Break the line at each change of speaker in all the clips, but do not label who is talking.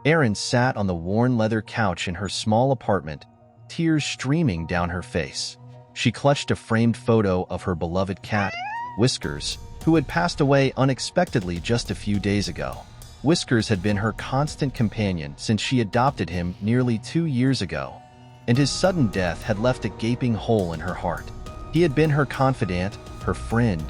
Erin sat on the worn leather couch in her small apartment, tears streaming down her face. She clutched a framed photo of her beloved cat, Whiskers, who had passed away unexpectedly just a few days ago. Whiskers had been her constant companion since she adopted him nearly 2 years ago, and his sudden death had left a gaping hole in her heart. He had been her confidant, her friend,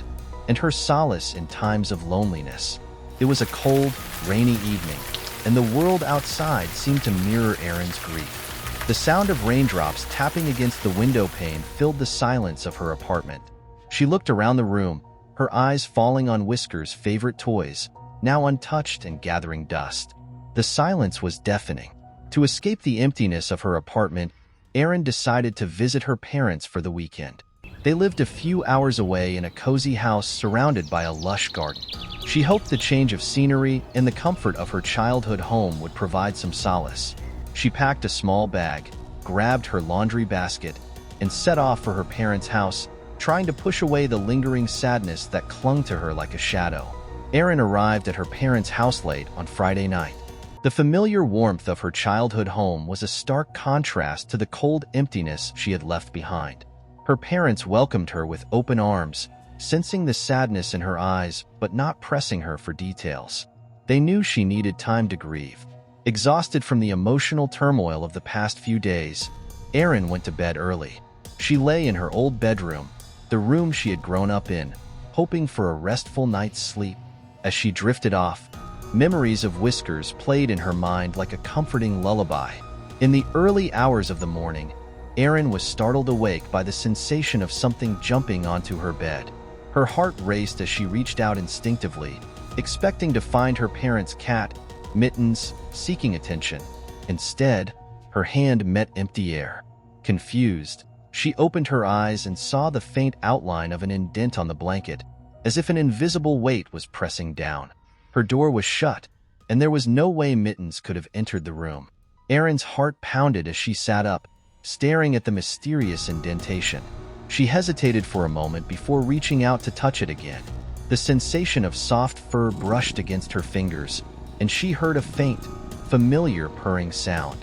and her solace in times of loneliness. It was a cold, rainy evening, and the world outside seemed to mirror Erin's grief. The sound of raindrops tapping against the window pane filled the silence of her apartment. She looked around the room, her eyes falling on Whiskers' favorite toys, now untouched and gathering dust. The silence was deafening. To escape the emptiness of her apartment, Erin decided to visit her parents for the weekend. They lived a few hours away in a cozy house surrounded by a lush garden. She hoped the change of scenery and the comfort of her childhood home would provide some solace. She packed a small bag, grabbed her laundry basket, and set off for her parents' house, trying to push away the lingering sadness that clung to her like a shadow. Erin arrived at her parents' house late on Friday night. The familiar warmth of her childhood home was a stark contrast to the cold emptiness she had left behind. Her parents welcomed her with open arms, sensing the sadness in her eyes but not pressing her for details. They knew she needed time to grieve. Exhausted from the emotional turmoil of the past few days, Erin went to bed early. She lay in her old bedroom, the room she had grown up in, hoping for a restful night's sleep. As she drifted off, memories of Whiskers played in her mind like a comforting lullaby. In the early hours of the morning, Erin was startled awake by the sensation of something jumping onto her bed. Her heart raced as she reached out instinctively, expecting to find her parents' cat, Mittens, seeking attention. Instead, her hand met empty air. Confused, she opened her eyes and saw the faint outline of an indent on the blanket, as if an invisible weight was pressing down. Her door was shut, and there was no way Mittens could have entered the room. Erin's heart pounded as she sat up, staring at the mysterious indentation. She hesitated for a moment before reaching out to touch it again. The sensation of soft fur brushed against her fingers, and she heard a faint, familiar purring sound.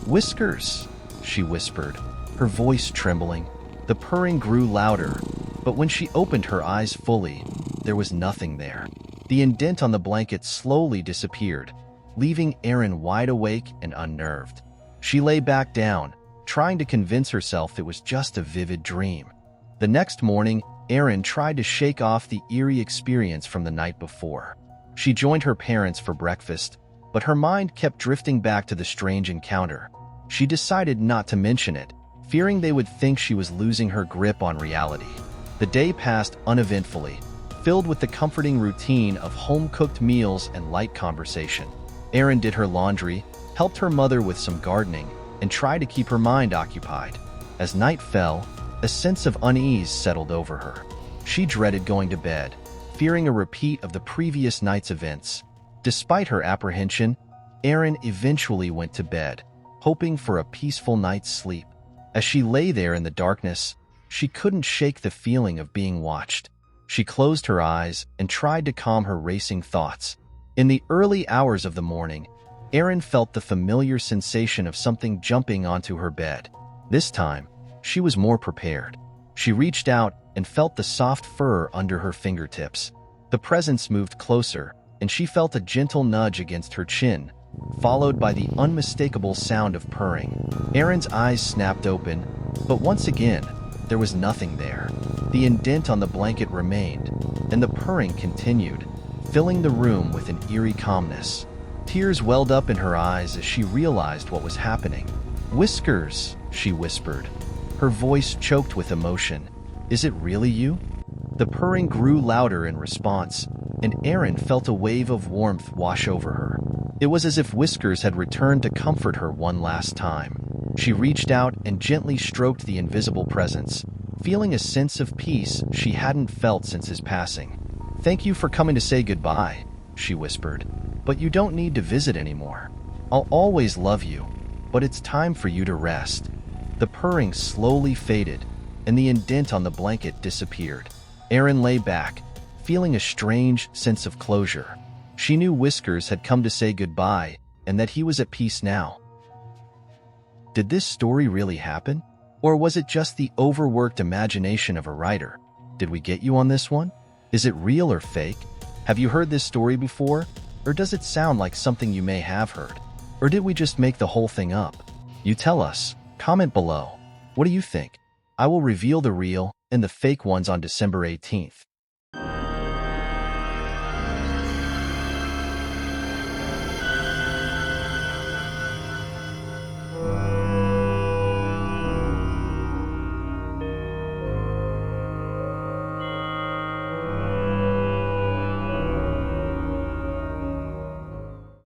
"Whiskers," she whispered, her voice trembling. The purring grew louder, but when she opened her eyes fully, there was nothing there. The indent on the blanket slowly disappeared, leaving Erin wide awake and unnerved. She lay back down, trying to convince herself it was just a vivid dream. The next morning, Erin tried to shake off the eerie experience from the night before. She joined her parents for breakfast, but her mind kept drifting back to the strange encounter. She decided not to mention it, fearing they would think she was losing her grip on reality. The day passed uneventfully, filled with the comforting routine of home-cooked meals and light conversation. Erin did her laundry, helped her mother with some gardening, and tried to keep her mind occupied. As night fell, a sense of unease settled over her. She dreaded going to bed, fearing a repeat of the previous night's events. Despite her apprehension, Erin eventually went to bed, hoping for a peaceful night's sleep. As she lay there in the darkness, she couldn't shake the feeling of being watched. She closed her eyes and tried to calm her racing thoughts. In the early hours of the morning, Erin felt the familiar sensation of something jumping onto her bed. This time, she was more prepared. She reached out and felt the soft fur under her fingertips. The presence moved closer, and she felt a gentle nudge against her chin, followed by the unmistakable sound of purring. Erin's eyes snapped open, but once again, there was nothing there. The indent on the blanket remained, and the purring continued, filling the room with an eerie calmness. Tears welled up in her eyes as she realized what was happening. "Whiskers," she whispered, her voice choked with emotion. "Is it really you?" The purring grew louder in response, and Erin felt a wave of warmth wash over her. It was as if Whiskers had returned to comfort her one last time. She reached out and gently stroked the invisible presence, feeling a sense of peace she hadn't felt since his passing. "Thank you for coming to say goodbye," she whispered, "but you don't need to visit anymore. I'll always love you, but it's time for you to rest." The purring slowly faded, and the indent on the blanket disappeared. Erin lay back, feeling a strange sense of closure. She knew Whiskers had come to say goodbye, and that he was at peace now. Did this story really happen? Or was it just the overworked imagination of a writer? Did we get you on this one? Is it real or fake? Have you heard this story before? Or does it sound like something you may have heard? Or did we just make the whole thing up? You tell us. Comment below. What do you think? I will reveal the real and the fake ones on December 18th.